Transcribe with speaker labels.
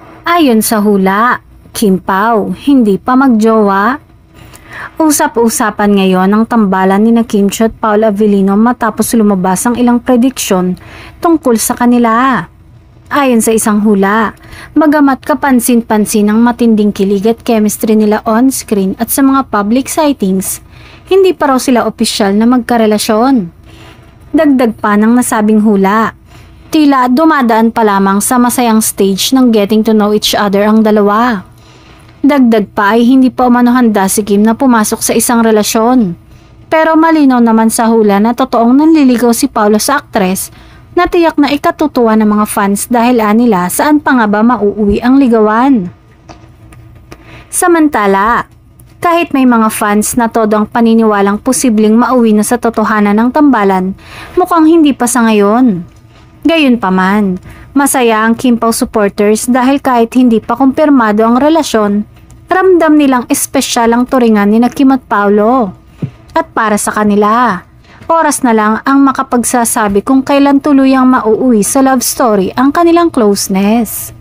Speaker 1: Ayon sa hula, Kim Pao, hindi pa magjowa. Usap-usapan ngayon ang tambalan ni Kim Chiu at Paolo Avellino matapos lumabas ang ilang prediksyon tungkol sa kanila. Ayon sa isang hula, bagamat kapansin-pansin ang matinding kilig at chemistry nila on-screen at sa mga public sightings, hindi pa raw sila opisyal na magkarelasyon. Dagdag pa ng nasabing hula, tila dumadaan pa lamang sa masayang stage ng getting to know each other ang dalawa. Dagdag pa ay hindi pa umano handa si Kim na pumasok sa isang relasyon. Pero malinaw naman sa hula na totoong nanliligaw si Paolo sa aktres na tiyak na ikatutuwa ng mga fans dahil anila saan pa nga ba mauuwi ang ligawan. Samantala, kahit may mga fans na todo ang paniniwalang posibleng mauwi na sa totohanan ng tambalan, mukhang hindi pa sa ngayon. Gayunpaman, masaya ang Kim Pao supporters dahil kahit hindi pa kumpirmado ang relasyon, ramdam nilang espesyal ang turingan ni Kim at Paolo. At para sa kanila, oras na lang ang makapagsasabi kung kailan tuluyang mauuwi sa love story ang kanilang closeness.